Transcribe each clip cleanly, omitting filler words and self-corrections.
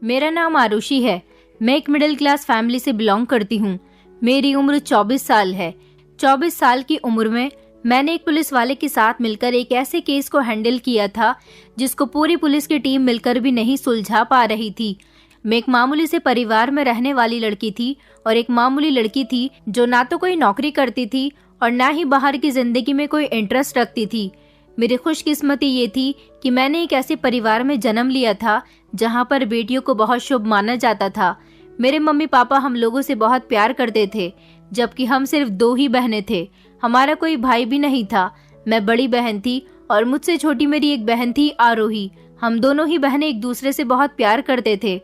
मेरा नाम आरुषि है। मैं एक मिडिल क्लास फैमिली से बिलोंग करती हूँ। मेरी उम्र 24 साल है। 24 साल की उम्र में मैंने एक पुलिस वाले के साथ मिलकर एक ऐसे केस को हैंडल किया था जिसको पूरी पुलिस की टीम मिलकर भी नहीं सुलझा पा रही थी। मैं एक मामूली से परिवार में रहने वाली लड़की थी और एक मामूली लड़की थी जो ना तो कोई नौकरी करती थी और ना ही बाहर की जिंदगी में कोई इंटरेस्ट रखती थी। मेरी खुशकिस्मती ये थी कि मैंने एक ऐसे परिवार में जन्म लिया था जहाँ पर बेटियों को बहुत शुभ माना जाता था। मेरे मम्मी पापा हम लोगों से बहुत प्यार करते थे, जबकि हम सिर्फ 2 ही बहनें थे। हमारा कोई भाई भी नहीं था। मैं बड़ी बहन थी और मुझसे छोटी मेरी एक बहन थी आरोही। हम दोनों ही बहनें एक दूसरे से बहुत प्यार करते थे।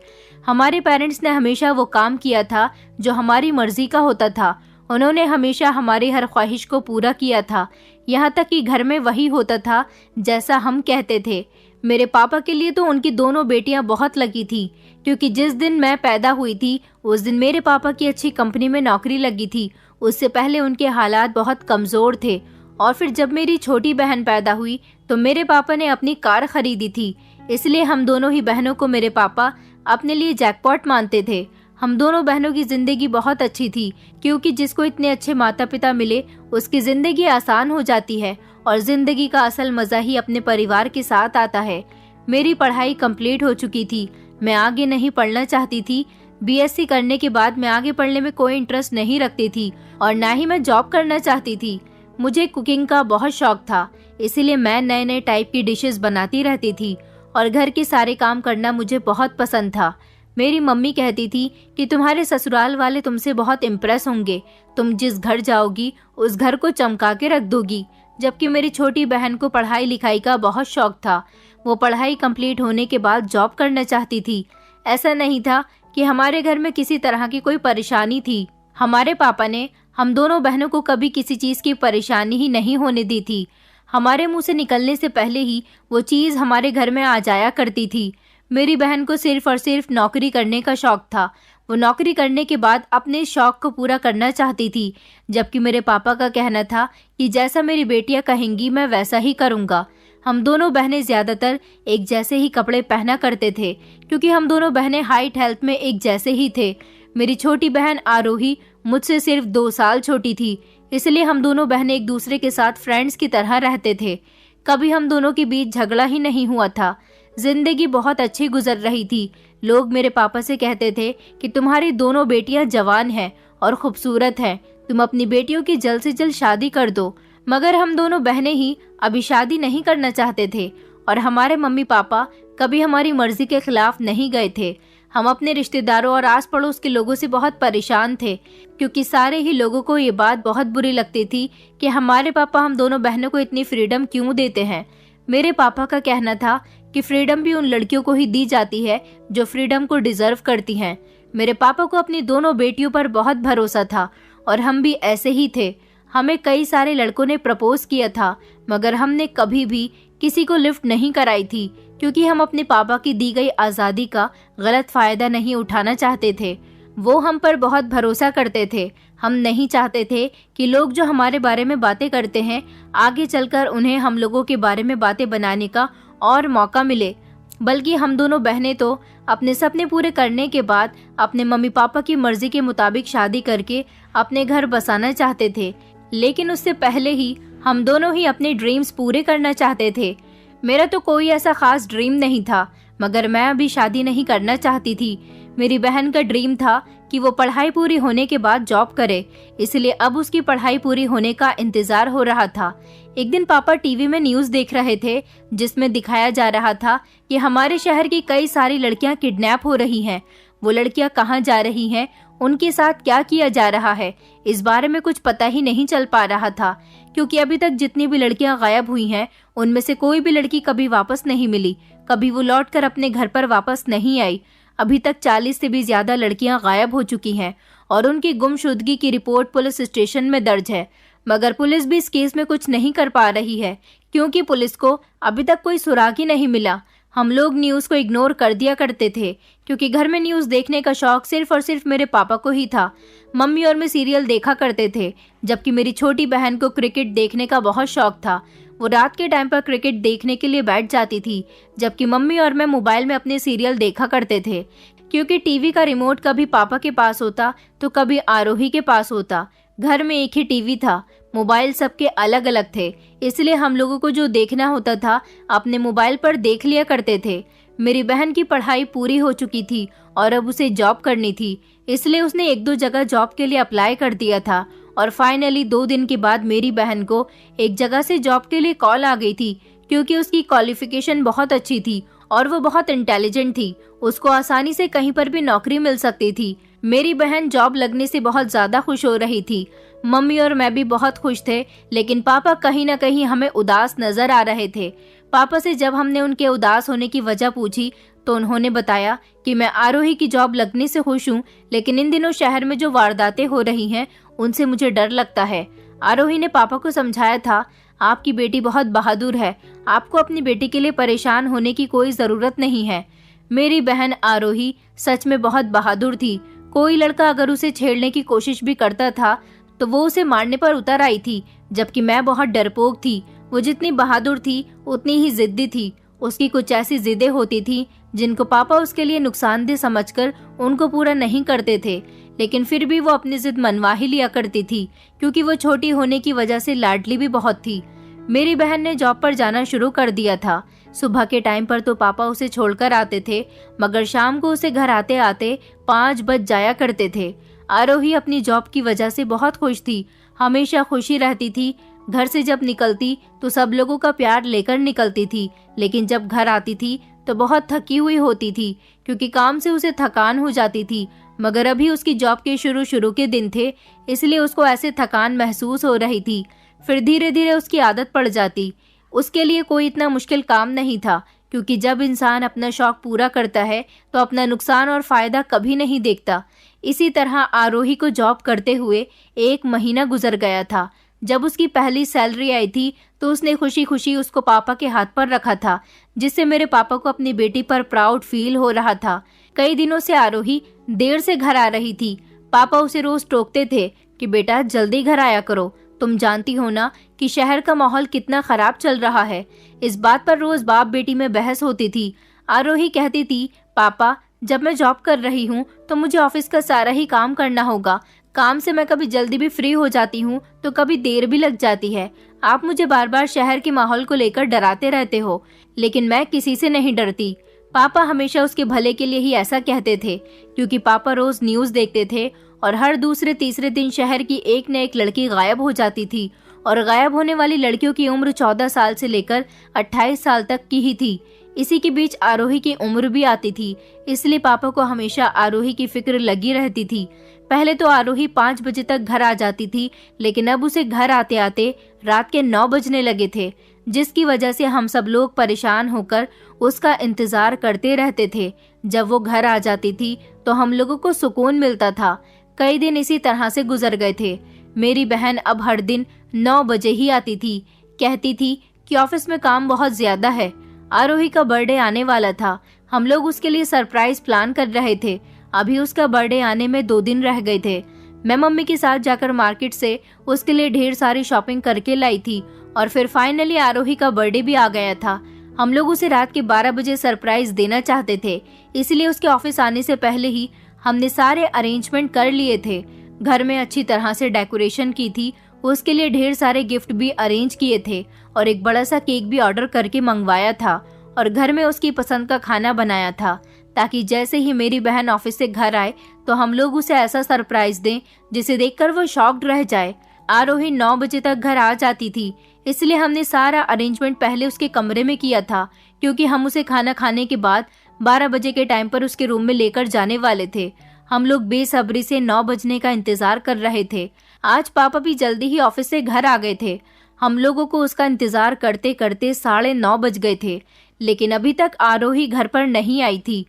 हमारे पेरेंट्स ने हमेशा वो काम किया था जो हमारी मर्जी का होता था। उन्होंने हमेशा हमारी हर ख्वाहिश को पूरा किया था, यहाँ तक कि घर में वही होता था जैसा हम कहते थे। मेरे पापा के लिए तो उनकी दोनों बेटियां बहुत लकी थी, क्योंकि जिस दिन मैं पैदा हुई थी उस दिन मेरे पापा की अच्छी कंपनी में नौकरी लगी थी। उससे पहले उनके हालात बहुत कमजोर थे और फिर जब मेरी छोटी बहन पैदा हुई तो मेरे पापा ने अपनी कार खरीदी थी। इसलिए हम दोनों ही बहनों को मेरे पापा अपने लिए जैकपॉट मानते थे। हम दोनों बहनों की जिंदगी बहुत अच्छी थी, क्योंकि जिसको इतने अच्छे माता पिता मिले उसकी जिंदगी आसान हो जाती है और जिंदगी का असल मजा ही अपने परिवार के साथ आता है। मेरी पढ़ाई कंप्लीट हो चुकी थी। मैं आगे नहीं पढ़ना चाहती थी। बीएससी करने के बाद मैं आगे पढ़ने में कोई इंटरेस्ट नहीं रखती थी और ना ही मैं जॉब करना चाहती थी। मुझे कुकिंग का बहुत शौक था, इसीलिए मैं नए नए टाइप की डिशेस बनाती रहती थी और घर के सारे काम करना मुझे बहुत पसंद था। मेरी मम्मी कहती थी कि तुम्हारे ससुराल वाले तुमसे बहुत इम्प्रेस होंगे, तुम जिस घर जाओगी उस घर को चमका के रख दोगी। जबकि मेरी छोटी बहन को पढ़ाई लिखाई का बहुत शौक था। वो पढ़ाई कंप्लीट होने के बाद जॉब करना चाहती थी। ऐसा नहीं था कि हमारे घर में किसी तरह की कोई परेशानी थी। हमारे पापा ने हम दोनों बहनों को कभी किसी चीज की परेशानी ही नहीं होने दी थी। हमारे मुंह से निकलने से पहले ही वो चीज हमारे घर में आ जाया करती थी। मेरी बहन को सिर्फ और सिर्फ नौकरी करने का शौक था। वो नौकरी करने के बाद अपने शौक को पूरा करना चाहती थी, जबकि मेरे पापा का कहना था कि जैसा मेरी बेटियां कहेंगी मैं वैसा ही करूंगा। हम दोनों बहनें ज्यादातर एक जैसे ही कपड़े पहना करते थे, क्योंकि हम दोनों बहनें हाइट हेल्थ में एक जैसे ही थे। मेरी छोटी बहन आरोही मुझसे सिर्फ 2 साल छोटी थी, इसलिए हम दोनों बहनें एक दूसरे के साथ फ्रेंड्स की तरह रहते थे। कभी हम दोनों के बीच झगड़ा ही नहीं हुआ था। जिंदगी बहुत अच्छी गुजर रही थी। लोग मेरे पापा से कहते थे कि तुम्हारी दोनों बेटियां जवान हैं और खूबसूरत हैं, तुम अपनी बेटियों की जल्द से जल्द शादी कर दो। मगर हम दोनों बहनें ही अभी शादी नहीं करना चाहते थे और हमारे मम्मी पापा कभी हमारी मर्जी के खिलाफ नहीं गए थे। हम अपने रिश्तेदारों और आस पड़ोस के लोगों से बहुत परेशान थे, क्योंकि सारे ही लोगों को ये बात बहुत बुरी लगती थी कि हमारे पापा हम दोनों बहनों को इतनी फ्रीडम क्यों देते हैं। मेरे पापा का कहना था कि फ्रीडम भी उन लड़कियों को ही दी जाती है जो फ्रीडम को डिजर्व करती हैं। मेरे पापा को अपनी दोनों बेटियों पर बहुत भरोसा था और हम भी ऐसे ही थे। हमें कई सारे लड़कों ने प्रपोज किया था, मगर हमने कभी भी किसी को लिफ्ट नहीं कराई थी, क्योंकि हम अपने पापा की दी गई आज़ादी का गलत फायदा नहीं उठाना चाहते थे। वो हम पर बहुत भरोसा करते थे। हम नहीं चाहते थे कि लोग जो हमारे बारे में बातें करते हैं आगे चलकर उन्हें हम लोगों के बारे में बातें बनाने का और मौका मिले। बल्कि हम दोनों बहनें तो अपने सपने पूरे करने के बाद अपने मम्मी पापा की मर्जी के मुताबिक शादी करके अपने घर बसाना चाहते थे। लेकिन उससे पहले ही हम दोनों ही अपने ड्रीम्स पूरे करना चाहते थे। मेरा तो कोई ऐसा खास ड्रीम नहीं था, मगर मैं अभी शादी नहीं करना चाहती थी। मेरी बहन का ड्रीम था कि वो पढ़ाई पूरी होने के बाद जॉब करे, इसलिए अब उसकी पढ़ाई पूरी होने का इंतजार हो रहा था। एक दिन पापा टीवी में न्यूज़ देख रहे थे, जिसमें दिखाया जा रहा था कि हमारे शहर की कई सारी लड़कियां किडनैप हो रही हैं। वो लड़कियां कहाँ जा रही हैं, उनके साथ क्या किया जा रहा है, इस बारे में कुछ पता ही नहीं चल पा रहा था, क्योंकि अभी तक जितनी भी लड़कियां गायब हुई हैं उनमें से कोई भी लड़की कभी वापस नहीं मिली। कभी वो लौटकर अपने घर पर वापस नहीं आई। अभी तक 40 से भी ज्यादा लड़कियां गायब हो चुकी हैं और उनकी गुमशुदगी की रिपोर्ट पुलिस स्टेशन में दर्ज है। मगर पुलिस भी इस केस में कुछ नहीं कर पा रही है, क्योंकि पुलिस को अभी तक कोई सुराग ही नहीं मिला। हम लोग न्यूज़ को इग्नोर कर दिया करते थे, क्योंकि घर में न्यूज़ देखने का शौक सिर्फ और सिर्फ मेरे पापा को ही था। मम्मी और मैं सीरियल देखा करते थे, जबकि मेरी छोटी बहन को क्रिकेट देखने का बहुत शौक था। वो रात के टाइम पर क्रिकेट देखने के लिए बैठ जाती थी, जबकि मम्मी और मैं मोबाइल में अपने सीरियल देखा करते थे। क्योंकि टीवी का रिमोट कभी पापा के पास होता तो कभी आरोही के पास होता। घर में एक ही टीवी था, मोबाइल सबके अलग अलग थे, इसलिए हम लोगों को जो देखना होता था अपने मोबाइल पर देख लिया करते थे। मेरी बहन की पढ़ाई पूरी हो चुकी थी और अब उसे जॉब करनी थी, इसलिए उसने एक दो जगह जॉब के लिए अप्लाई कर दिया था और फाइनली 2 दिन के बाद मेरी बहन को एक जगह से जॉब के लिए कॉल आ गई थी। क्योंकि उसकी क्वालिफिकेशन बहुत अच्छी थी और वो बहुत इंटेलिजेंट थी, उसको आसानी से कहीं पर भी नौकरी मिल सकती थी। मेरी बहन जॉब लगने से बहुत ज्यादा खुश हो रही थी। मम्मी और मैं भी बहुत खुश थे, लेकिन पापा कहीं न कहीं हमें उदास नजर आ रहे थे। पापा से जब हमने उनके उदास होने की वजह पूछी तो उन्होंने बताया कि मैं आरोही की जॉब लगने से खुश हूँ, लेकिन इन दिनों शहर में जो वारदातें हो रही हैं उनसे मुझे डर लगता है। आरोही ने पापा को समझाया था, आपकी बेटी बहुत बहादुर है, आपको अपनी बेटी के लिए परेशान होने की कोई जरूरत नहीं है। मेरी बहन आरोही सच में बहुत बहादुर थी। कोई लड़का अगर उसे छेड़ने की कोशिश भी करता था तो वो उसे मारने पर उतर आई थी, जबकि मैं बहुत डरपोक थी। वो जितनी बहादुर थी उतनी ही जिद्दी थी। उसकी कुछ ऐसी जिदें होती थी जिनको पापा उसके लिए नुकसानदेह समझकर उनको पूरा नहीं करते थे, लेकिन फिर भी वो अपनी जिद मनवा ही लिया करती थी, क्योंकि वो छोटी होने की वजह से लाडली भी बहुत थी। मेरी बहन ने जॉब पर जाना शुरू कर दिया था। सुबह के टाइम पर तो पापा उसे छोड़कर आते थे, मगर शाम को उसे घर आते आते 5 बज जाया करते थे। आरोही अपनी जॉब की वजह से बहुत खुश थी, हमेशा खुशी रहती थी। घर से जब निकलती तो सब लोगों का प्यार लेकर निकलती थी, लेकिन जब घर आती थी तो बहुत थकी हुई होती थी, क्योंकि काम से उसे थकान हो जाती थी। मगर अभी उसकी जॉब के शुरू के दिन थे, इसलिए उसको ऐसे थकान महसूस हो रही थी। फिर धीरे धीरे उसकी आदत पड़ जाती। उसके लिए कोई इतना मुश्किल काम नहीं था, क्योंकि जब इंसान अपना शौक पूरा करता है तो अपना नुकसान और फायदा कभी नहीं देखता। इसी तरह आरोही को जॉब करते हुए 1 महीना गुजर गया था। जब उसकी पहली सैलरी आई थी तो उसने खुशी खुशी उसको पापा के हाथ पर रखा था, जिससे मेरे पापा को अपनी बेटी पर प्राउड फील हो रहा था। कई दिनों से आरोही देर से घर आ रही थी। पापा उसे रोज टोकते थे कि बेटा जल्दी घर आया करो, तुम जानती हो ना कि शहर का माहौल कितना खराब चल रहा है। इस बात पर रोज बाप बेटी में बहस होती थी। आरोही कहती थी, पापा जब मैं जॉब कर रही हूँ तो मुझे ऑफिस का सारा ही काम करना होगा। काम से मैं कभी जल्दी भी फ्री हो जाती हूँ तो कभी देर भी लग जाती है। आप मुझे बार बार शहर के माहौल को लेकर डराते रहते हो, लेकिन मैं किसी से नहीं डरती। पापा हमेशा उसके भले के लिए ही ऐसा कहते थे, क्योंकि पापा रोज न्यूज देखते थे और हर दूसरे तीसरे दिन शहर की एक न एक लड़की गायब हो जाती थी, और गायब होने वाली लड़कियों की उम्र 14 साल से लेकर 28 साल तक की ही थी। इसी के बीच आरोही की उम्र भी आती थी, इसलिए पापा को हमेशा आरोही की फिक्र लगी रहती थी। पहले तो आरोही 5 बजे तक घर आ जाती थी, लेकिन अब उसे घर आते आते रात के 9 बजने लगे थे, जिसकी वजह से हम सब लोग परेशान होकर उसका इंतजार करते रहते थे। जब वो घर आ जाती थी तो हम लोगों को सुकून मिलता था। कई दिन इसी तरह से गुजर गए थे। मेरी बहन अब हर दिन 9 बजे ही आती थी। कहती थी कि ऑफिस में काम बहुत ज्यादा है। आरोही का बर्थडे आने वाला था। हम लोग उसके लिए सरप्राइज प्लान कर रहे थे। अभी उसका बर्थडे आने में 2 दिन रह गए थे। मैं मम्मी के साथ जाकर मार्केट से उसके लिए ढेर सारी शॉपिंग करके लाई थी, और फिर फाइनली आरोही का बर्थडे भी आ गया था। हम लोग उसे रात के 12 बजे सरप्राइज देना चाहते थे, इसलिए उसके ऑफिस आने से पहले ही हमने सारे अरेंजमेंट कर लिए थे। घर में अच्छी तरह से डेकोरेशन की थी, उसके लिए ढेर सारे गिफ्ट भी अरेंज किए थे और एक बड़ा सा केक भी ऑर्डर करके मंगवाया था, और घर में उसकी पसंद का खाना बनाया था, ताकि जैसे ही मेरी बहन ऑफिस से घर आए तो हम लोग उसे ऐसा सरप्राइज दें जिसे देखकर वो शॉक्ड रह जाए। आरोही 9 बजे तक घर आ जाती थी, इसलिए हमने सारा अरेंजमेंट पहले उसके कमरे में किया था, क्योंकि हम उसे खाना खाने के बाद 12 बजे के टाइम पर उसके रूम में लेकर जाने वाले थे। हम लोग बेसब्री से 9 बजने का इंतजार कर रहे थे। आज पापा भी जल्दी ही ऑफिस से घर आ गए थे। हम लोगों को उसका इंतजार करते करते 9:30 बज गए थे, लेकिन अभी तक आरोही घर पर नहीं आई थी।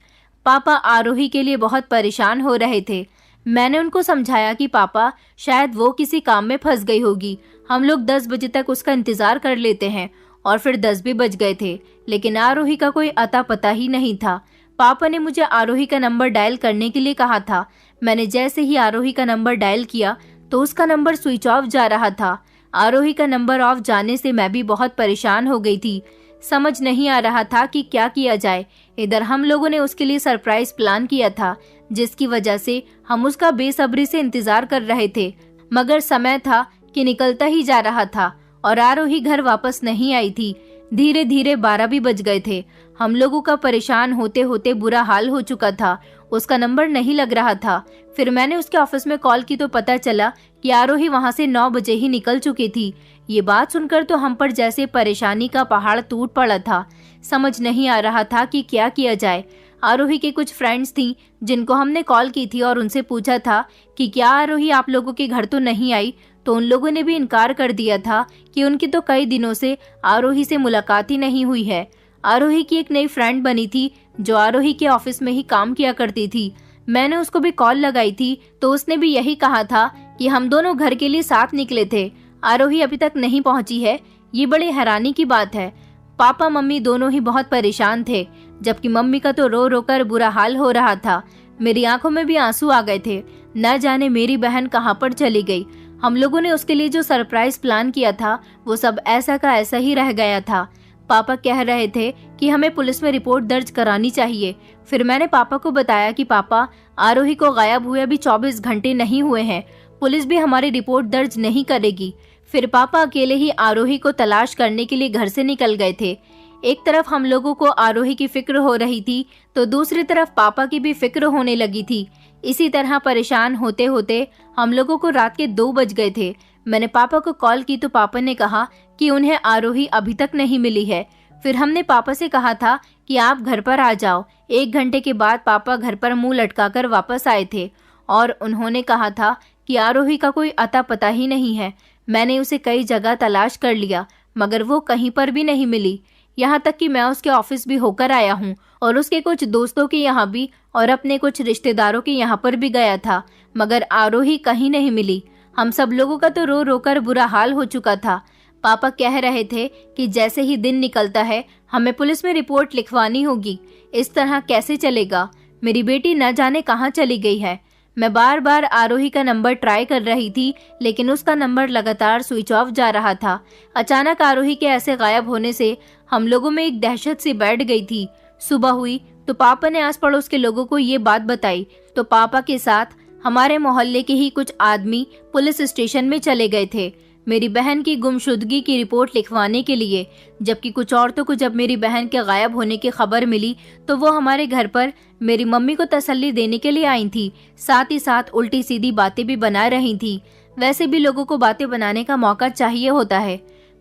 पापा आरोही के लिए बहुत परेशान हो रहे थे। मैंने उनको समझाया कि पापा शायद वो किसी काम में फंस गई होगी, हम लोग 10 बजे तक उसका इंतजार कर लेते हैं, और फिर 10 भी बज गए थे, लेकिन आरोही का कोई अता पता ही नहीं था। पापा ने मुझे आरोही का नंबर डायल करने के लिए कहा था। मैंने जैसे ही आरोही का नंबर डायल किया तो उसका नंबर स्विच ऑफ जा रहा था। आरोही का नंबर ऑफ जाने से मैं भी बहुत परेशान हो गई थी। समझ नहीं आ रहा था कि क्या किया जाए। इधर हम लोगों ने उसके लिए सरप्राइज प्लान किया था, जिसकी वजह से हम उसका बेसब्री से इंतजार कर रहे थे, मगर समय था कि निकलता ही जा रहा था और आरोही घर वापस नहीं आई थी। धीरे धीरे 12 भी बज गए थे। हम लोगों का परेशान होते होते बुरा हाल हो चुका था। उसका नंबर नहीं लग रहा था। फिर मैंने उसके ऑफिस में कॉल की तो पता चला कि आरोही वहां से 9 बजे ही निकल चुकी थी। ये बात सुनकर तो हम पर जैसे परेशानी का पहाड़ टूट पड़ा था। समझ नहीं आ रहा था कि क्या किया जाए। आरोही के कुछ फ्रेंड्स थी जिनको हमने कॉल की थी और उनसे पूछा था कि क्या आरोही आप लोगों के घर तो नहीं आई, तो उन लोगों ने भी इनकार कर दिया था कि उनकी तो कई दिनों से आरोही से मुलाकात ही नहीं हुई है। आरोही की एक नई फ्रेंड बनी थी जो आरोही के ऑफिस में ही काम किया करती थी। मैंने उसको भी कॉल लगाई थी तो उसने भी यही कहा था कि हम दोनों घर के लिए साथ निकले थे। आरोही अभी तक नहीं पहुंची है। ये बड़ी हैरानी की बात है। पापा मम्मी दोनों ही बहुत परेशान थे, जबकि मम्मी का तो रो रो कर बुरा हाल हो रहा था। मेरी आंखों में भी आंसू आ गए थे। न जाने मेरी बहन कहाँ पर चली गई। हम लोगों ने उसके लिए जो सरप्राइज प्लान किया था वो सब ऐसा का ऐसा ही रह गया था। पापा कह रहे थे कि हमें पुलिस में रिपोर्ट दर्ज करानी चाहिए। फिर मैंने पापा को बताया कि पापा, आरोही को गायब हुए अभी 24 घंटे नहीं हुए हैं, पुलिस भी हमारी रिपोर्ट दर्ज नहीं करेगी। फिर पापा अकेले ही आरोही को तलाश करने के लिए घर से निकल गए थे। एक तरफ हम लोगों को आरोही की फिक्र हो रही थी तो दूसरी तरफ पापा की भी फिक्र होने लगी थी। इसी तरह परेशान होते होते हम लोगों को रात के 2 बज गए थे। मैंने पापा को कॉल की तो पापा ने कहा कि उन्हें आरोही अभी तक नहीं मिली है। फिर हमने पापा से कहा था कि आप घर पर आ जाओ। 1 घंटे के बाद पापा घर पर मुंह लटकाकर वापस आए थे और उन्होंने कहा था कि आरोही का कोई अता पता ही नहीं है। मैंने उसे कई जगह तलाश कर लिया मगर वो कहीं पर भी नहीं मिली। यहाँ तक कि मैं उसके ऑफिस भी होकर आया हूँ और उसके कुछ दोस्तों के यहाँ भी और अपने कुछ रिश्तेदारों के यहाँ पर भी गया था, मगर आरोही कहीं नहीं मिली। हम सब लोगों का तो रो रो कर बुरा हाल हो चुका था। पापा कह रहे थे कि जैसे ही दिन निकलता है हमें पुलिस में रिपोर्ट लिखवानी होगी। इस तरह कैसे चलेगा। मेरी बेटी न जाने कहाँ चली गई है। मैं बार बार आरोही का नंबर ट्राई कर रही थी लेकिन उसका नंबर लगातार स्विच ऑफ जा रहा था। अचानक आरोही के ऐसे गायब होने से हम लोगों में एक दहशत सी बैठ गई थी। सुबह हुई तो पापा ने आस पड़ोस के लोगों को ये बात बताई तो पापा के साथ हमारे मोहल्ले के ही कुछ आदमी पुलिस स्टेशन में चले गए थे मेरी बहन की गुमशुदगी की रिपोर्ट लिखवाने के लिए। जबकि कुछ औरतों को जब मेरी बहन के गायब होने की खबर मिली तो वो हमारे घर पर मेरी मम्मी को तसल्ली देने के लिए आई थी। साथ ही साथ उल्टी सीधी बातें भी बना रही थी। वैसे भी लोगों को बातें बनाने का मौका चाहिए होता है।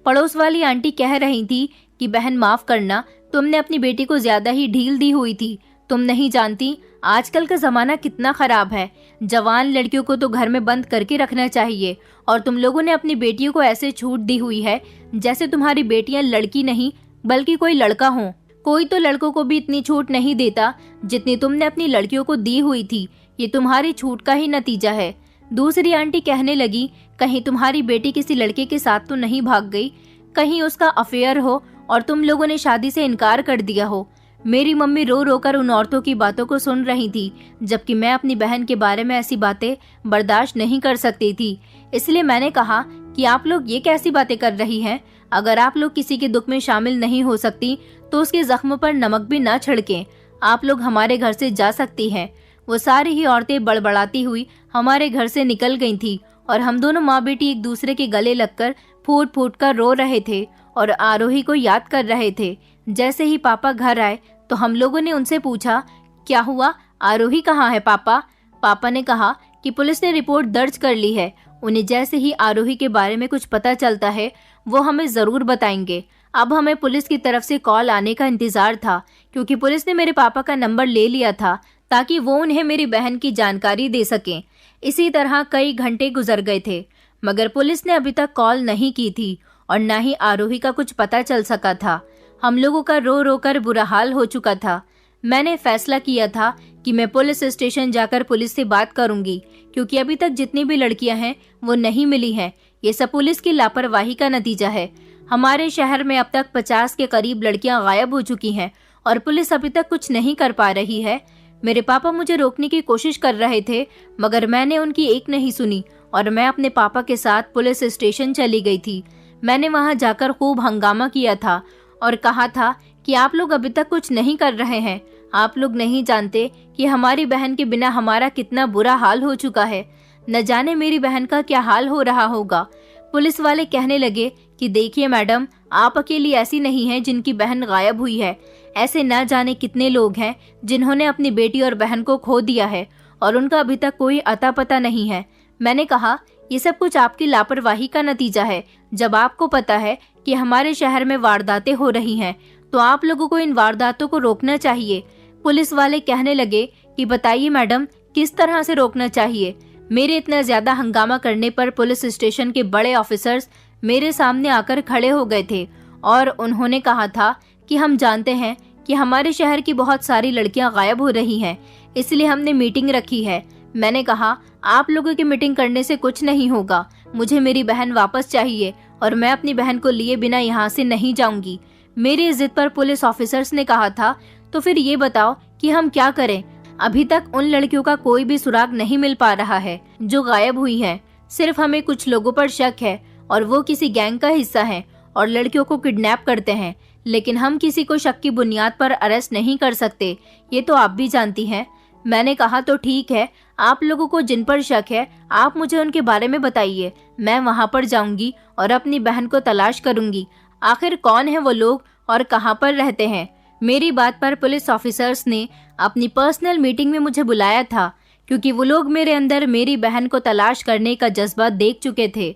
पड़ोस वाली आंटी कह रही थी कि बहन माफ करना, तुमने अपनी बेटी को ज्यादा ही ढील दी हुई थी। तुम नहीं जानती आजकल का जमाना कितना खराब है। जवान लड़कियों को तो घर में बंद करके रखना चाहिए और तुम लोगों ने अपनी बेटियों को ऐसे छूट दी हुई है जैसे तुम्हारी बेटियां लड़की नहीं बल्कि कोई लड़का हो। कोई तो लड़कों को भी इतनी छूट नहीं देता जितनी तुमने अपनी लड़कियों को दी हुई थी। ये तुम्हारी छूट का ही नतीजा है। दूसरी आंटी कहने लगी, कहीं तुम्हारी बेटी किसी लड़के के साथ तो नहीं भाग गई, कहीं उसका अफेयर हो और तुम लोगों ने शादी से इनकार कर दिया हो। मेरी मम्मी रो रो कर उन औरतों की बातों को सुन रही थी, जबकि मैं अपनी बहन के बारे में ऐसी बातें बर्दाश्त नहीं कर सकती थी। इसलिए मैंने कहा कि आप लोग ये कैसी बातें कर रही हैं। अगर आप लोग किसी के दुख में शामिल नहीं हो सकती तो उसके जख्म पर नमक भी ना छिड़कें। आप लोग हमारे घर से जा सकती हैं। वो सारी ही औरतें बड़बड़ाती हुई हमारे घर से निकल गई थी और हम दोनों माँ बेटी एक दूसरे के गले लगकर फूट फूट कर रो रहे थे और आरोही को याद कर रहे थे। जैसे ही पापा घर आए तो हम लोगों ने उनसे पूछा, क्या हुआ, आरोही कहाँ है पापा। पापा ने कहा कि पुलिस ने रिपोर्ट दर्ज कर ली है। उन्हें जैसे ही आरोही के बारे में कुछ पता चलता है वो हमें जरूर बताएंगे। अब हमें पुलिस की तरफ से कॉल आने का इंतजार था क्योंकि पुलिस ने मेरे पापा का नंबर ले लिया था ताकि वो उन्हें मेरी बहन की जानकारी दे सकें। इसी तरह कई घंटे गुजर गए थे मगर पुलिस ने अभी तक कॉल नहीं की थी और न ही आरोही का कुछ पता चल सका था। हम लोगों का रो रो कर बुरा हाल हो चुका था। मैंने फैसला किया था कि मैं पुलिस स्टेशन जाकर पुलिस से बात करूंगी क्योंकि अभी तक जितनी भी लड़कियां हैं वो नहीं मिली हैं। ये सब पुलिस की लापरवाही का नतीजा है। हमारे शहर में अब तक 50 के करीब लड़कियां गायब हो चुकी हैं और पुलिस अभी तक कुछ नहीं कर पा रही है। मेरे पापा मुझे रोकने की कोशिश कर रहे थे मगर मैंने उनकी एक नहीं सुनी और मैं अपने पापा के साथ पुलिस स्टेशन चली गई थी। मैंने वहां जाकर खूब हंगामा किया था और कहा था कि आप लोग अभी तक कुछ नहीं कर रहे हैं। आप लोग नहीं जानते कि हमारी बहन के बिना हमारा कितना बुरा हाल हो चुका है। न जाने मेरी बहन का क्या हाल हो रहा होगा। पुलिस वाले कहने लगे कि देखिए मैडम, आप अकेली ऐसी नहीं हैं जिनकी बहन गायब हुई है। ऐसे न जाने कितने लोग हैं जिन्होंने अपनी बेटी और बहन को खो दिया है और उनका अभी तक कोई अता पता नहीं है। मैंने कहा, ये सब कुछ आपकी लापरवाही का नतीजा है। जब आपको पता है कि हमारे शहर में वारदातें हो रही हैं, तो आप लोगों को इन वारदातों को रोकना चाहिए। पुलिस वाले कहने लगे कि बताइए मैडम, किस तरह से रोकना चाहिए। मेरे इतना ज्यादा हंगामा करने पर पुलिस स्टेशन के बड़े ऑफिसर्स मेरे सामने आकर खड़े हो गए थे और उन्होंने कहा था कि हम जानते हैं कि हमारे शहर की बहुत सारी लड़कियां गायब हो रही हैं, इसलिए हमने मीटिंग रखी है। मैंने कहा, आप लोगों की मीटिंग करने से कुछ नहीं होगा। मुझे मेरी बहन वापस चाहिए और मैं अपनी बहन को लिए बिना यहाँ से नहीं जाऊंगी। मेरी इस जिद पर पुलिस ऑफिसर्स ने कहा था, तो फिर ये बताओ कि हम क्या करें। अभी तक उन लड़कियों का कोई भी सुराग नहीं मिल पा रहा है जो गायब हुई हैं। सिर्फ हमें कुछ लोगों पर शक है और वो किसी गैंग का हिस्सा है और लड़कियों को किडनैप करते हैं, लेकिन हम किसी को शक की बुनियाद पर अरेस्ट नहीं कर सकते। ये तो आप भी जानती हैं। मैंने कहा, तो ठीक है, आप लोगों को जिन पर शक है आप मुझे उनके बारे में बताइए। मैं वहां पर जाऊंगी और अपनी बहन को तलाश करूंगी। आखिर कौन है वो लोग और कहां पर रहते हैं। मेरी बात पर पुलिस ऑफिसर्स ने अपनी पर्सनल मीटिंग में मुझे बुलाया था, क्योंकि वो लोग मेरे अंदर मेरी बहन को तलाश करने का जज्बा देख चुके थे।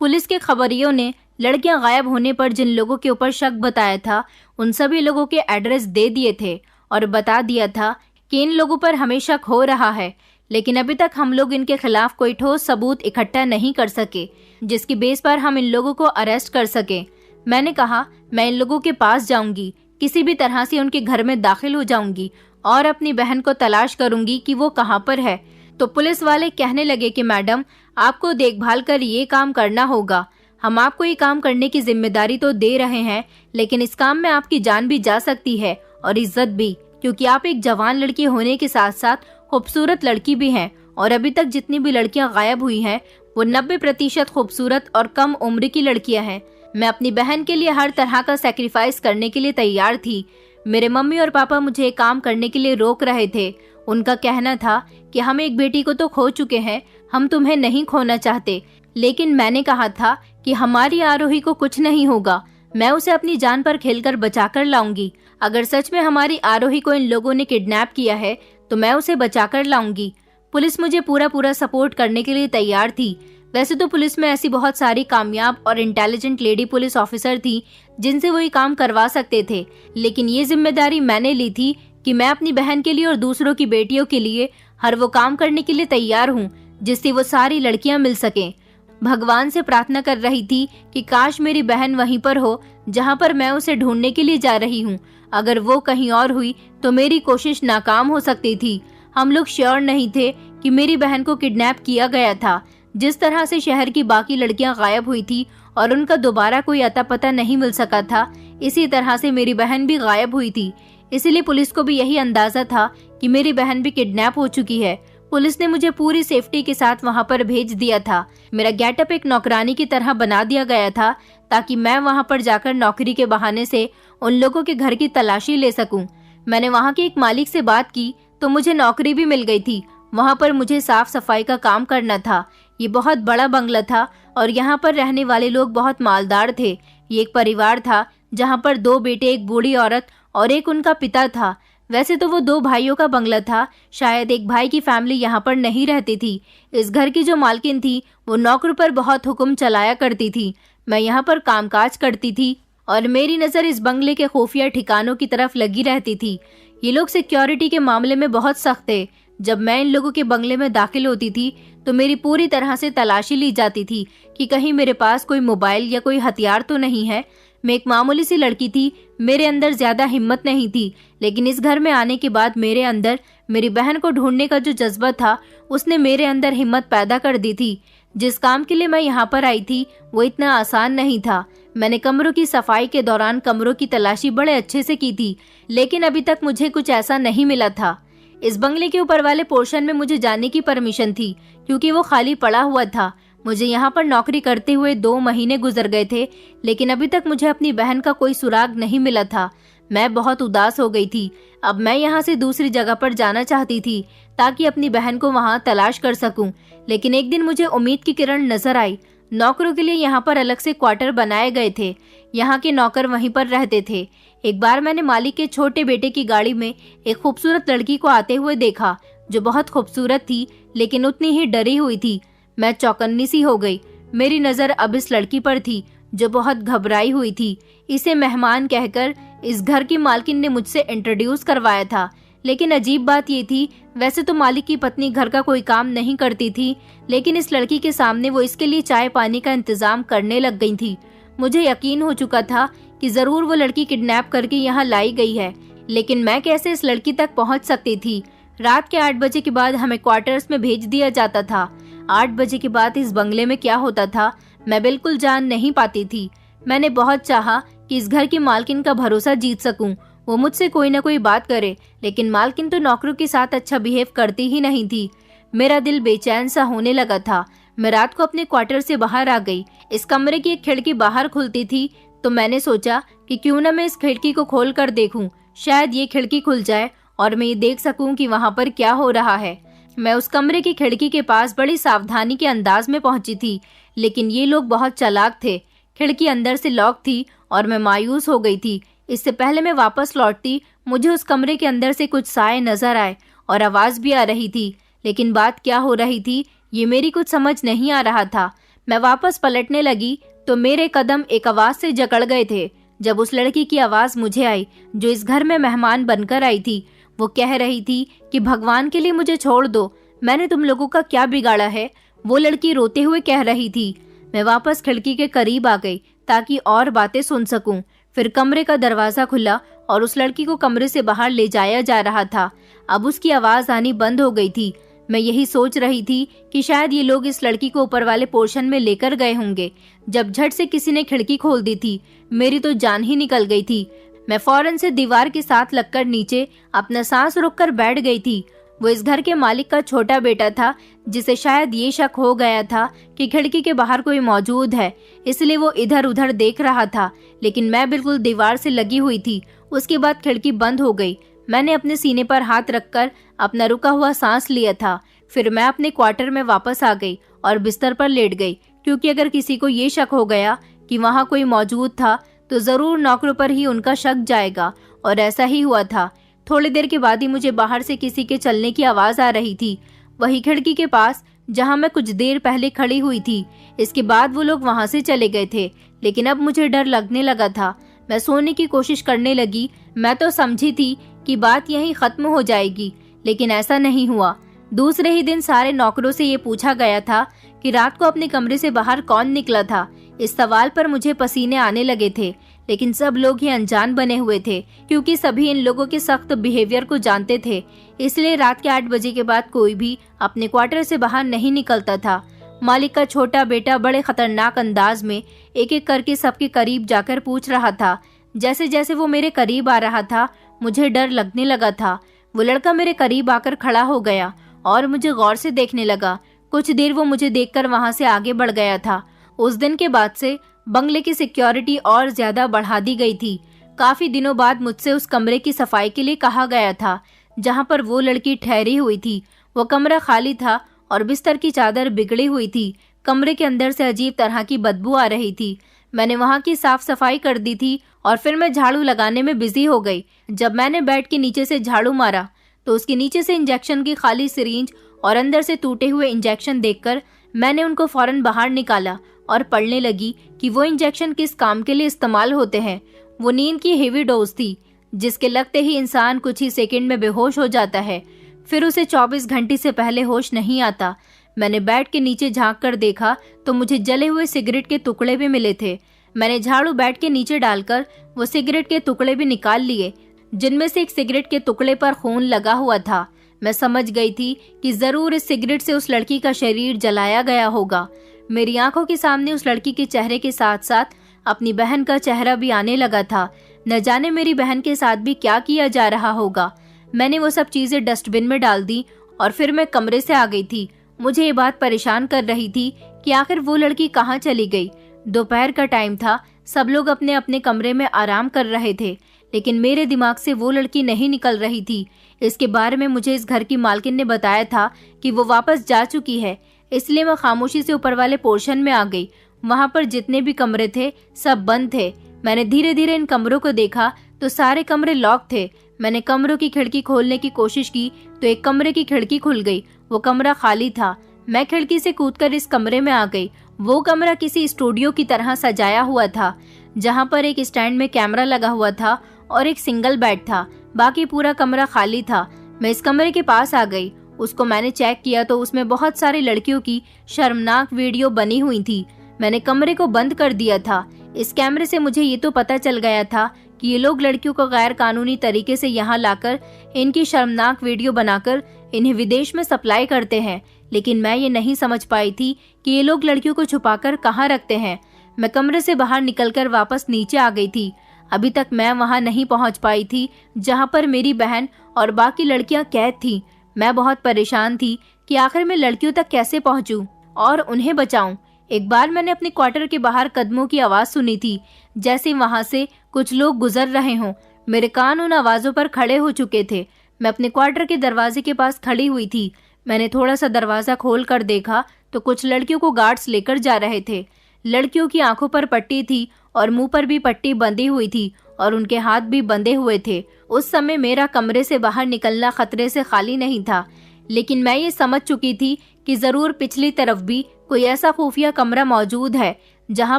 पुलिस के खबरियों ने लड़कियां गायब होने पर जिन लोगों के ऊपर शक बताया था, उन सभी लोगों के एड्रेस दे दिए थे और बता दिया था कि इन लोगों पर हमें शक हो रहा है, लेकिन अभी तक हम लोग इनके खिलाफ कोई ठोस सबूत इकट्ठा नहीं कर सके जिसकी बेस पर हम इन लोगों को अरेस्ट कर सके। मैंने कहा, मैं इन लोगों के पास जाऊंगी, किसी भी तरह से उनके घर में दाखिल हो जाऊंगी और अपनी बहन को तलाश करूंगी कि वो कहाँ पर है। तो पुलिस वाले कहने लगे कि मैडम, आपको देखभाल कर ये काम करना होगा। हम आपको ये काम करने की जिम्मेदारी तो दे रहे हैं, लेकिन इस काम में आपकी जान भी जा सकती है और इज्जत भी, क्योंकि आप एक जवान लड़की होने के साथ साथ खूबसूरत लड़की भी हैं और अभी तक जितनी भी लड़कियां गायब हुई हैं वो 90% खूबसूरत और कम उम्र की लड़कियां हैं। मैं अपनी बहन के लिए हर तरह का सैक्रिफाइस करने के लिए तैयार थी। मेरे मम्मी और पापा मुझे काम करने के लिए रोक रहे थे। उनका कहना था कि हम एक बेटी को तो खो चुके हैं, हम तुम्हें नहीं खोना चाहते। लेकिन मैंने कहा था कि हमारी आरोही को कुछ नहीं होगा, मैं उसे अपनी जान पर खेलकर बचाकर लाऊंगी। अगर सच में हमारी आरोही को इन लोगों ने किडनैप किया है तो मैं उसे बचाकर लाऊंगी। पुलिस मुझे पूरा सपोर्ट करने के लिए तैयार थी। वैसे तो पुलिस में ऐसी बहुत सारी कामयाब और इंटेलिजेंट लेडी पुलिस ऑफिसर थी जिनसे वो ये काम करवा सकते थे, लेकिन ये जिम्मेदारी मैंने ली थी कि मैं अपनी बहन के लिए और दूसरों की बेटियों के लिए हर वो काम करने के लिए तैयार हूँ जिससे वो सारी लड़कियां मिल सकें। भगवान से प्रार्थना कर रही थी कि काश मेरी बहन वहीं पर हो जहाँ पर मैं उसे ढूंढने के लिए जा रही हूँ। अगर वो कहीं और हुई तो मेरी कोशिश नाकाम हो सकती थी। हम लोग श्योर नहीं थे कि मेरी बहन को किडनैप किया गया था। जिस तरह से शहर की बाकी लड़कियां गायब हुई थी और उनका दोबारा कोई अता पता नहीं मिल सका था, इसी तरह से मेरी बहन भी गायब हुई थी। इसलिए पुलिस को भी यही अंदाजा था कि मेरी बहन भी किडनैप हो चुकी है। पुलिस ने मुझे पूरी सेफ्टी के साथ वहां पर भेज दिया था। मेरा गेटअप एक नौकरानी की तरह बना दिया गया था ताकि मैं वहां पर जाकर नौकरी के बहाने से उन लोगों के घर की तलाशी ले सकूं। मैंने वहां के एक मालिक से बात की तो मुझे नौकरी भी मिल गई थी। वहां पर मुझे साफ सफाई का काम करना था। ये बहुत बड़ा बंगला था और यहाँ पर रहने वाले लोग बहुत मालदार थे। ये एक परिवार था जहाँ पर 2 बेटे, एक बूढ़ी औरत और एक उनका पिता था। वैसे तो वो 2 भाइयों का बंगला था, शायद एक भाई की फैमिली यहाँ पर नहीं रहती थी। इस घर की जो मालकिन थी वो नौकर पर बहुत हुक्म चलाया करती थी। मैं यहाँ पर कामकाज करती थी और मेरी नज़र इस बंगले के खुफिया ठिकानों की तरफ लगी रहती थी। ये लोग सिक्योरिटी के मामले में बहुत सख्त थे। जब मैं इन लोगों के बंगले में दाखिल होती थी तो मेरी पूरी तरह से तलाशी ली जाती थी कि कहीं मेरे पास कोई मोबाइल या कोई हथियार तो नहीं है। मैं एक मामूली सी लड़की थी, मेरे अंदर ज्यादा हिम्मत नहीं थी, लेकिन इस घर में आने के बाद मेरे अंदर मेरी बहन को ढूंढने का जो जज्बा था उसने मेरे अंदर हिम्मत पैदा कर दी थी। जिस काम के लिए मैं यहाँ पर आई थी वो इतना आसान नहीं था। मैंने कमरों की सफाई के दौरान कमरों की तलाशी बड़े अच्छे से की थी, लेकिन अभी तक मुझे कुछ ऐसा नहीं मिला था। इस बंगले के ऊपर वाले पोर्शन में मुझे जाने की परमिशन थी क्योंकि वो खाली पड़ा हुआ था। मुझे यहाँ पर नौकरी करते हुए 2 महीने गुजर गए थे, लेकिन अभी तक मुझे अपनी बहन का कोई सुराग नहीं मिला था। मैं बहुत उदास हो गई थी। अब मैं यहाँ से दूसरी जगह पर जाना चाहती थी ताकि अपनी बहन को वहाँ तलाश कर सकूं। लेकिन एक दिन मुझे उम्मीद की किरण नजर आई। नौकरों के लिए यहाँ पर अलग से क्वार्टर बनाए गए थे। यहाँ के नौकर वहीं पर रहते थे। एक बार मैंने मालिक के छोटे बेटे की गाड़ी में एक खूबसूरत लड़की को आते हुए देखा, जो बहुत खूबसूरत थी लेकिन उतनी ही डरी हुई थी। मैं चौकन्नी सी हो गई। मेरी नजर अब इस लड़की पर थी जो बहुत घबराई हुई थी। इसे मेहमान कहकर इस घर की मालकिन ने मुझसे इंट्रोड्यूस करवाया था। लेकिन अजीब बात ये थी, वैसे तो मालिक की पत्नी घर का कोई काम नहीं करती थी, लेकिन इस लड़की के सामने वो इसके लिए चाय पानी का इंतजाम करने लग गई थी। मुझे यकीन हो चुका था कि जरूर वो लड़की किडनैप करके यहाँ लाई गई है, लेकिन मैं कैसे इस लड़की तक पहुँच सकती थी। रात के 8 बजे के बाद हमें क्वार्टर्स में भेज दिया जाता था। 8 बजे के बाद इस बंगले में क्या होता था मैं बिल्कुल जान नहीं पाती थी। मैंने बहुत चाहा कि इस घर की मालकिन का भरोसा जीत सकूं, वो मुझसे कोई ना कोई बात करे, लेकिन मालकिन तो नौकरों के साथ अच्छा बिहेव करती ही नहीं थी। मेरा दिल बेचैन सा होने लगा था। मैं रात को अपने क्वार्टर से बाहर आ गई। इस कमरे की एक खिड़की बाहर खुलती थी, तो मैंने सोचा कि क्यों न मैं इस खिड़की को खोल कर देखूं। शायद ये खिड़की खुल जाए और मैं ये देख सकूं कि वहाँ पर क्या हो रहा है। मैं उस कमरे की खिड़की के पास बड़ी सावधानी के अंदाज में पहुंची थी, लेकिन ये लोग बहुत चालाक थे। खिड़की अंदर से लॉक थी और मैं मायूस हो गई थी। इससे पहले मैं वापस लौटती, मुझे उस कमरे के अंदर से कुछ साए नजर आए और आवाज भी आ रही थी, लेकिन बात क्या हो रही थी ये मेरी कुछ समझ नहीं आ रहा था। मैं वापस पलटने लगी तो मेरे कदम एक आवाज से जकड़ गए थे। जब उस लड़की की आवाज मुझे आई जो इस घर में मेहमान बनकर आई थी, वो कह रही थी कि भगवान के लिए मुझे छोड़ दो, मैंने तुम लोगों का क्या बिगाड़ा है, वो लड़की रोते हुए कह रही थी। मैं वापस खिड़की के करीब आ गई ताकि और बातें सुन सकूं। फिर कमरे का दरवाजा खुला और उस लड़की को कमरे से बाहर ले जाया जा रहा था। अब उसकी आवाज आनी बंद हो गई थी। मैं यही सोच रही थी कि शायद ये लोग इस लड़की को ऊपर वाले पोर्शन में लेकर गए होंगे, जब झट से किसी ने खिड़की खोल दी थी। मेरी तो जान ही निकल गई थी। मैं फौरन से दीवार के साथ लगकर नीचे अपना सांस रोककर बैठ गई थी। वो इस घर के मालिक का छोटा बेटा था, जिसे शायद ये शक हो गया था कि खिड़की के बाहर कोई मौजूद है, इसलिए वो इधर उधर देख रहा था। लेकिन मैं बिल्कुल दीवार से लगी हुई थी। उसके बाद खिड़की बंद हो गई। मैंने अपने सीने पर हाथ रखकर अपना रुका हुआ सांस लिया था। फिर मैं अपने क्वार्टर में वापस आ गई और बिस्तर पर लेट गई, क्योंकि अगर किसी को ये शक हो गया कि वहाँ कोई मौजूद था तो जरूर नौकरों पर ही उनका शक जाएगा, और ऐसा ही हुआ था। थोड़ी देर के बाद ही मुझे बाहर से किसी के चलने की आवाज आ रही थी, वही खिड़की के पास जहां मैं कुछ देर पहले खड़ी हुई थी। इसके बाद वो लोग वहां से चले गए थे, लेकिन अब मुझे डर लगने लगा था। मैं सोने की कोशिश करने लगी। मैं तो समझी थी कि बात यहीं खत्म हो जाएगी, लेकिन ऐसा नहीं हुआ। दूसरे ही दिन सारे नौकरों से ये पूछा गया था कि रात को अपने कमरे से बाहर कौन निकला था। इस सवाल पर मुझे पसीने आने लगे थे, लेकिन सब लोग ही अनजान बने हुए थे, क्योंकि सभी इन लोगों के सख्त बिहेवियर को जानते थे। इसलिए रात के 8 बजे के बाद कोई भी अपने क्वार्टर से बाहर नहीं निकलता था। मालिक का छोटा बेटा बड़े खतरनाक अंदाज में एक एक करके सबके करीब जाकर पूछ रहा था। जैसे जैसे वो मेरे करीब आ रहा था, मुझे डर लगने लगा था। वो लड़का मेरे करीब आकर खड़ा हो गया और मुझे गौर से देखने लगा। कुछ देर वो मुझे देखकर वहां से आगे बढ़ गया था। उस दिन के बाद से बंगले की सिक्योरिटी और ज्यादा बढ़ा दी गई थी। काफी दिनों बाद मुझसे उस कमरे की सफाई के लिए कहा गया था जहां पर वो लड़की ठहरी हुई थी। वो कमरा खाली था और बिस्तर की चादर बिगड़ी हुई थी। कमरे के अंदर से अजीब तरह की बदबू आ रही थी। मैंने वहां की साफ सफाई कर दी थी और फिर मैं झाड़ू लगाने में बिजी हो गई। जब मैंने बेड के नीचे से झाड़ू मारा तो उसके नीचे से इंजेक्शन की खाली सिरिंज और अंदर से टूटे हुए इंजेक्शन देखकर मैंने उनको फौरन बाहर निकाला और पढ़ने लगी कि वो इंजेक्शन किस काम के लिए इस्तेमाल होते हैं। वो नींद की हेवी डोज थी, जिसके लगते ही इंसान कुछ ही सेकंड में बेहोश हो जाता है। फिर उसे 24 घंटे से पहले होश नहीं आता। मैंने बेड के नीचे झांक कर देखा तो मुझे जले हुए सिगरेट के टुकड़े भी मिले थे। मैंने झाड़ू बेड के नीचे डालकर वो सिगरेट के टुकड़े भी निकाल लिए, जिनमें से एक सिगरेट के टुकड़े पर खून लगा हुआ था। मैं समझ गई थी कि जरूर इस सिगरेट से उस लड़की का शरीर जलाया गया होगा। मेरी आंखों के सामने उस लड़की के चेहरे के साथ साथ अपनी बहन का चेहरा भी आने लगा था। न जाने मेरी बहन के साथ भी क्या किया जा रहा होगा। मैंने वो सब चीजें डस्टबिन में डाल दी और फिर मैं कमरे से आ गई थी। मुझे ये बात परेशान कर रही थी कि आखिर वो लड़की कहाँ चली गई। दोपहर का टाइम था, सब लोग अपने अपने कमरे में आराम कर रहे थे, लेकिन मेरे दिमाग से वो लड़की नहीं निकल रही थी। इसके बारे में मुझे इस घर की मालकिन ने बताया था कि वो वापस जा चुकी है, इसलिए मैं खामोशी से ऊपर वाले पोर्शन में आ गई। वहाँ पर जितने भी कमरे थे सब बंद थे। मैंने धीरे धीरे इन कमरों को देखा तो सारे कमरे लॉक थे। मैंने कमरों की खिड़की खोलने की कोशिश की तो एक कमरे की खिड़की खुल गई। वो कमरा खाली था। मैं खिड़की से कूदकर इस कमरे में आ गई। वो कमरा किसी स्टूडियो की तरह सजाया हुआ था, जहाँ पर एक स्टैंड में कैमरा लगा हुआ था और एक सिंगल बेड था। बाकी पूरा कमरा खाली था। मैं इस कमरे के पास आ गई। उसको मैंने चेक किया तो उसमें बहुत सारी लड़कियों की शर्मनाक वीडियो बनी हुई थी। मैंने कमरे को बंद कर दिया था। इस कैमरे से मुझे ये तो पता चल गया था कि ये लोग लड़कियों को गैर कानूनी तरीके से यहाँ लाकर इनकी शर्मनाक वीडियो बनाकर इन्हें विदेश में सप्लाई करते हैं, लेकिन मैं ये नहीं समझ पाई थी कि ये लोग लड़कियों को छुपाकर कहाँ रखते हैं। मैं कमरे से बाहर निकलकर वापस नीचे आ गई थी। अभी तक मैं वहाँ नहीं पहुँच पाई थी जहाँ पर मेरी बहन और बाकी लड़कियाँ कैद थी। मैं बहुत परेशान थी कि आखिर मैं लड़कियों तक कैसे पहुँचूं और उन्हें बचाऊं। एक बार मैंने अपने क्वार्टर के बाहर कदमों की आवाज सुनी थी, जैसे वहां से कुछ लोग गुजर रहे हों। मेरे कान उन आवाजों पर खड़े हो चुके थे। मैं अपने क्वार्टर के दरवाजे के पास खड़ी हुई थी। मैंने थोड़ा सा दरवाजा खोल कर देखा तो कुछ लड़कियों को गार्ड्स लेकर जा रहे थे। लड़कियों की आंखों पर पट्टी थी और मुंह पर भी पट्टी बंधी हुई थी और उनके हाथ भी बंधे हुए थे। उस समय मेरा कमरे से बाहर निकलना खतरे से खाली नहीं था, लेकिन मैं ये समझ चुकी थी कि जरूर पिछली तरफ भी कोई ऐसा खुफिया कमरा मौजूद है जहां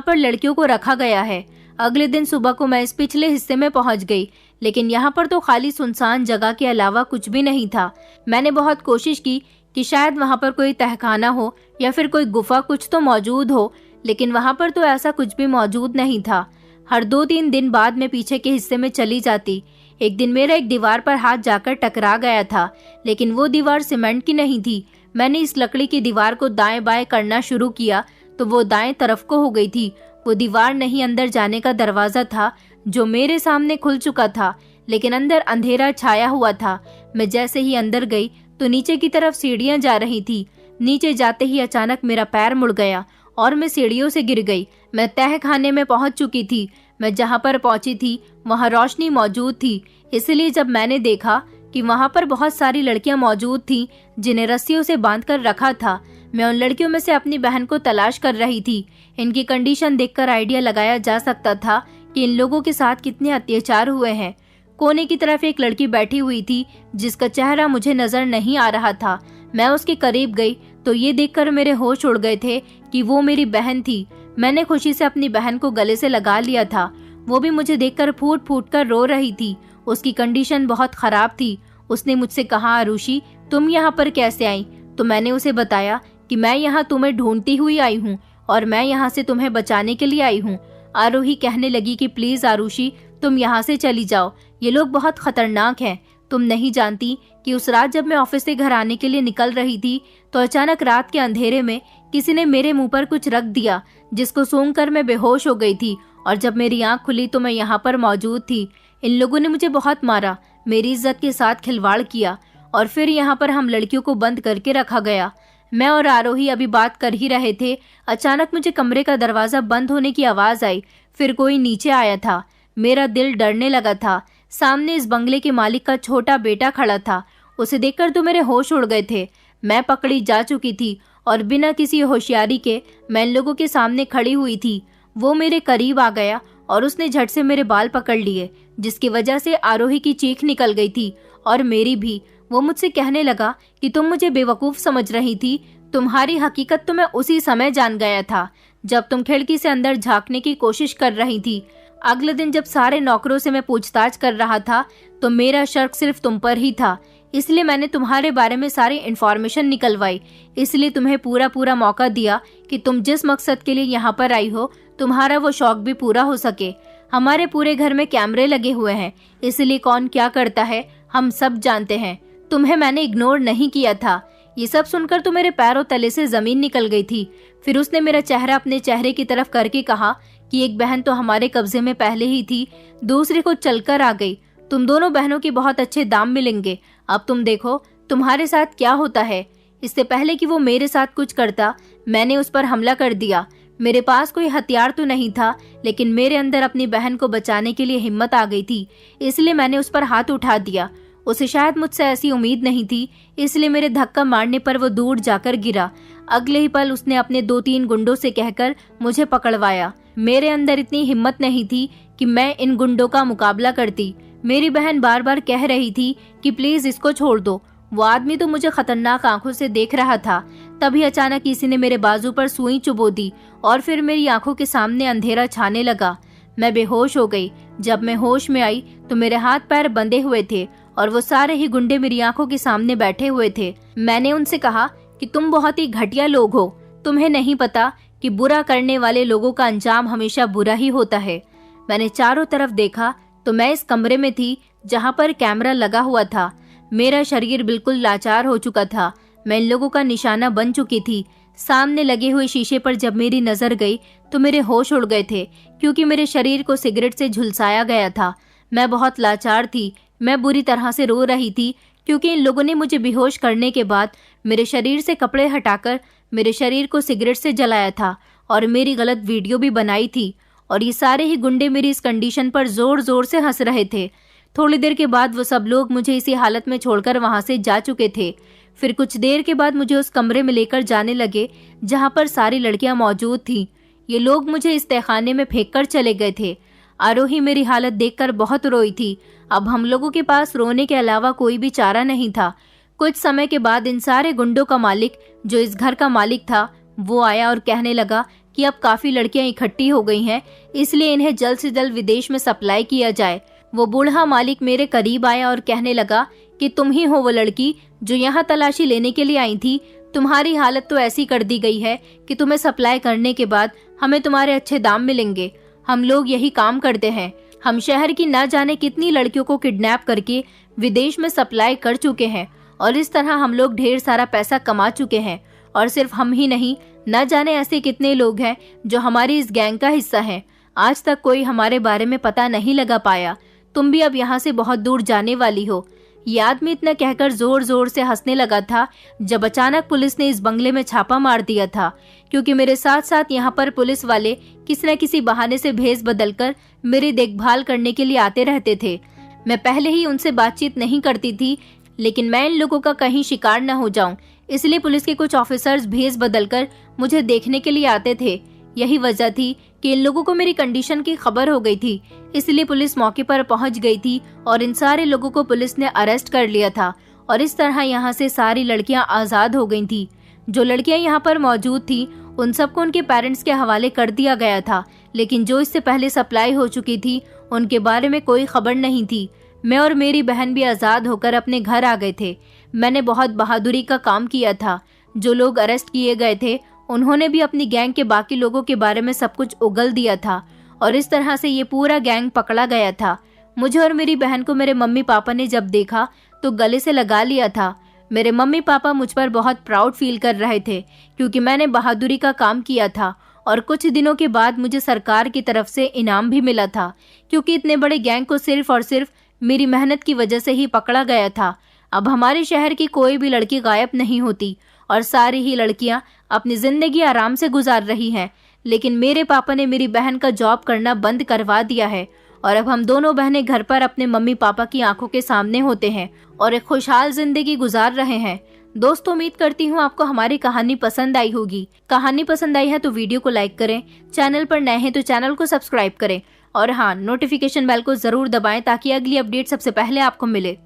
पर लड़कियों को रखा गया है। अगले दिन सुबह को मैं इस पिछले हिस्से में पहुंच गई, लेकिन यहाँ पर तो खाली सुनसान जगह के अलावा कुछ भी नहीं था। मैंने बहुत कोशिश की कि शायद वहां पर कोई तहखाना हो या फिर कोई गुफा कुछ तो मौजूद हो, लेकिन वहां पर तो ऐसा कुछ भी मौजूद नहीं था। हर 2-3 दिन बाद मैं पीछे के हिस्से में चली जाती। एक दिन मेरा एक दीवार पर हाथ जाकर टकरा गया था, लेकिन वो दीवार सीमेंट की नहीं थी। मैंने इस लकड़ी की दीवार को दाएं बाएं करना शुरू किया तो वो दाएं तरफ को हो गई थी। वो दीवार नहीं, अंदर जाने का दरवाजा था जो मेरे सामने खुल चुका था, लेकिन अंदर अंधेरा छाया हुआ था। मैं जैसे ही अंदर गई तो नीचे की तरफ सीढ़ियां जा रही थी। नीचे जाते ही अचानक मेरा पैर मुड़ गया और मैं सीढ़ियों से गिर गई। मैं तहखाने में पहुंच चुकी थी। मैं जहां पर पहुंची थी वहां रोशनी मौजूद थी, इसलिए जब मैंने देखा कि वहां पर बहुत सारी लड़कियां मौजूद थीं जिन्हें रस्सियों से बांधकर रखा था, मैं उन लड़कियों में से अपनी बहन को तलाश कर रही थी। इनकी कंडीशन देखकर आइडिया लगाया जा सकता था कि इन लोगों के साथ कितने अत्याचार हुए हैं। कोने की तरफ एक लड़की बैठी हुई थी जिसका चेहरा मुझे नजर नहीं आ रहा था। मैं उसके करीब गई तो ये देखकर मेरे होश उड़ गए थे कि वो मेरी बहन थी। मैंने खुशी से अपनी बहन को गले से लगा लिया था। वो भी मुझे देखकर फूट फूट कर रो रही थी। उसकी कंडीशन बहुत खराब थी। उसने मुझसे कहा, आरुषि तुम यहाँ पर कैसे आई? तो मैंने उसे बताया कि मैं यहाँ तुम्हें ढूंढती हुई आई हूँ और मैं यहाँ से तुम्हें बचाने के लिए आई हूँ। आरोही कहने लगी कि प्लीज आरुषि तुम यहाँ से चली जाओ, ये लोग बहुत खतरनाक हैं। तुम नहीं जानती कि उस रात जब मैं ऑफिस से घर आने के लिए निकल रही थी तो अचानक रात के अंधेरे में किसी ने मेरे मुंह पर कुछ रख दिया, जिसको सूंघकर मैं बेहोश हो गई थी और जब मेरी आंख खुली तो मैं यहाँ पर मौजूद थी। इन लोगों ने मुझे बहुत मारा, मेरी इज्जत के साथ खिलवाड़ किया और फिर यहाँ पर हम लड़कियों को बंद करके रखा गया। मैं और आरोही अभी बात कर ही रहे थे, अचानक मुझे कमरे का दरवाजा बंद होने की आवाज आई। फिर कोई नीचे आया था। मेरा दिल डरने लगा था। सामने इस बंगले के मालिक का छोटा बेटा खड़ा था। उसे देखकर तो मेरे होश उड़ गए थे। मैं पकड़ी जा चुकी थी और बिना किसी होशियारी के मैं इन लोगों के सामने खड़ी हुई थी। वो मेरे करीब आ गया और उसने झट से मेरे बाल पकड़ लिए, जिसकी वजह से आरोही की चीख निकल गई थी और मेरी भी। वो मुझसे कहने लगा कि तुम मुझे बेवकूफ समझ रही थी, तुम्हारी हकीकत तो मैं उसी समय जान गया था जब तुम खिड़की से अंदर झांकने की कोशिश कर रही थी। अगले दिन जब सारे नौकरों से मैं पूछताछ कर रहा था तो मेरा शक सिर्फ तुम पर ही था, इसलिए मैंने तुम्हारे बारे में सारी इन्फॉर्मेशन निकलवाई। इसलिए तुम्हें पूरा मौका दिया कि तुम जिस मकसद के लिए यहाँ पर आई हो तुम्हारा वो शौक भी पूरा हो सके। हमारे पूरे घर में कैमरे लगे हुए हैं, इसलिए कौन क्या करता है हम सब जानते हैं। तुम्हें मैंने इग्नोर नहीं किया था। ये सब सुनकर तो मेरे पैरों तले से जमीन निकल गई थी। फिर उसने मेरा चेहरा अपने चेहरे की तरफ करके कहा कि एक बहन तो हमारे कब्जे में पहले ही थी, दूसरी को चलकर आ गई। तुम दोनों बहनों के बहुत अच्छे दाम मिलेंगे। अब तुम देखो तुम्हारे साथ क्या होता है। इससे पहले कि वो मेरे साथ कुछ करता, मैंने उस पर हमला कर दिया। मेरे पास कोई हथियार तो नहीं था, लेकिन मेरे अंदर अपनी बहन को बचाने के लिए हिम्मत आ गई थी, इसलिए मैंने उस पर हाथ उठा दिया। उसे शायद मुझसे ऐसी उम्मीद नहीं थी, इसलिए मेरे धक्का मारने पर वो दूर जाकर गिरा। अगले ही पल उसने अपने 2-3 गुंडों से कहकर मुझे पकड़वाया। मेरे अंदर इतनी हिम्मत नहीं थी कि मैं इन गुंडों का मुकाबला करती। मेरी बहन बार बार कह रही थी कि प्लीज इसको छोड़ दो। वो आदमी तो मुझे खतरनाक आंखों से देख रहा था। तभी अचानक किसी ने मेरे बाजू पर सुई चुभो दी और फिर मेरी आंखों के सामने अंधेरा छाने लगा। मैं बेहोश हो गई। जब मैं होश में आई तो मेरे हाथ पैर बंधे हुए थे और वो सारे ही गुंडे मेरी आंखों के सामने बैठे हुए थे। मैंने उनसे कहा कि तुम बहुत ही घटिया लोग हो, तुम्हें नहीं पता कि बुरा करने वाले लोगों का अंजाम हमेशा बुरा ही होता है। मैंने चारों तरफ देखा तो मैं इस कमरे में थी जहाँ पर कैमरा लगा हुआ था। मेरा शरीर बिल्कुल लाचार हो चुका था। मैं इन लोगों का निशाना बन चुकी थी। सामने लगे हुए शीशे पर जब मेरी नजर गई तो मेरे होश उड़ गए थे, क्योंकि मेरे शरीर को सिगरेट से झुलसाया गया था। मैं बहुत लाचार थी। मैं बुरी तरह से रो रही थी, क्योंकि इन लोगों ने मुझे बेहोश करने के बाद मेरे शरीर से कपड़े हटाकर मेरे शरीर को सिगरेट से जलाया था और मेरी गलत वीडियो भी बनाई थी। और ये सारे ही गुंडे मेरी इस कंडीशन पर जोर जोर से हंस रहे थे। थोड़ी देर के बाद वो सब लोग मुझे इसी हालत में छोड़कर वहां से जा चुके थे। फिर कुछ देर के बाद मुझे उस कमरे में लेकर जाने लगे जहां पर सारी लड़कियां मौजूद थीं। ये लोग मुझे इस तहखाने में फेंक कर चले गए थे। आरोही मेरी हालत देखकर बहुत रोई थी। अब हम लोगों के पास रोने के अलावा कोई भी चारा नहीं था। कुछ समय के बाद इन सारे गुंडों का मालिक, जो इस घर का मालिक था, वो आया और कहने लगा कि अब काफी लड़कियां इकट्ठी हो गई हैं, इसलिए इन्हें जल्द से जल्द विदेश में सप्लाई किया जाए। वो बूढ़ा मालिक मेरे करीब आया और कहने लगा कि तुम ही हो वो लड़की जो यहाँ तलाशी लेने के लिए आई थी। तुम्हारी हालत तो ऐसी कर दी गई है कि तुम्हें सप्लाई करने के बाद हमें तुम्हारे अच्छे दाम मिलेंगे। हम लोग यही काम करते हैं। हम शहर की न जाने कितनी लड़कियों को किडनैप करके विदेश में सप्लाई कर चुके हैं और इस तरह हम लोग ढेर सारा पैसा कमा चुके हैं। और सिर्फ हम ही नहीं, न जाने ऐसे कितने लोग हैं जो हमारी इस गैंग का हिस्सा हैं। आज तक कोई हमारे बारे में पता नहीं लगा पाया। तुम भी अब यहाँ से बहुत दूर जाने वाली हो। ये आदमी इतना कहकर जोर जोर से हंसने लगा था जब अचानक पुलिस ने इस बंगले में छापा मार दिया था, क्योंकि मेरे साथ साथ यहाँ पर पुलिस वाले किसी न किसी बहाने से भेस बदलकर मेरी देखभाल करने के लिए आते रहते थे। मैं पहले ही उनसे बातचीत नहीं करती थी, लेकिन मैं इन लोगों का कहीं शिकार न हो जाऊं, इसलिए पुलिस के कुछ ऑफिसर्स भेस बदलकर मुझे देखने के लिए आते थे। यही वजह थी कि इन लोगों को मेरी कंडीशन की खबर हो गई थी, इसलिए पुलिस मौके पर पहुंच गई थी और इन सारे लोगों को पुलिस ने अरेस्ट कर लिया था। और इस तरह यहाँ से सारी लड़कियां आजाद हो गई थी। जो लड़कियां यहाँ पर मौजूद थी उन सबको उनके पेरेंट्स के हवाले कर दिया गया था, लेकिन जो इससे पहले सप्लाई हो चुकी थी उनके बारे में कोई खबर नहीं थी। मैं और मेरी बहन भी आजाद होकर अपने घर आ गए थे। मैंने बहुत बहादुरी का काम किया था। जो लोग अरेस्ट किए गए थे उन्होंने भी अपनी गैंग के बाकी लोगों के बारे में सब कुछ उगल दिया था और इस तरह से ये पूरा गैंग पकड़ा गया था। मुझे और मेरी बहन को मेरे मम्मी पापा ने जब देखा तो गले से लगा लिया था। मेरे मम्मी पापा मुझ पर बहुत प्राउड फील कर रहे थे, क्योंकि मैंने बहादुरी का काम किया था। और कुछ दिनों के बाद मुझे सरकार की तरफ से इनाम भी मिला था, क्योंकि इतने बड़े गैंग को सिर्फ और सिर्फ मेरी मेहनत की वजह से ही पकड़ा गया था। अब हमारे शहर की कोई भी लड़की गायब नहीं होती और सारी ही लड़कियां अपनी जिंदगी आराम से गुजार रही हैं। लेकिन मेरे पापा ने मेरी बहन का जॉब करना बंद करवा दिया है और अब हम दोनों बहनें घर पर अपने मम्मी पापा की आंखों के सामने होते हैं और एक खुशहाल जिंदगी गुजार रहे हैं। दोस्तों, उम्मीद करती हूँ आपको हमारी कहानी पसंद आई होगी। कहानी पसंद आई है तो वीडियो को लाइक करें, चैनल पर नए हैं तो चैनल को सब्सक्राइब करें और हाँ, नोटिफिकेशन बेल को जरूर दबाएं ताकि अगली अपडेट सबसे पहले आपको मिले।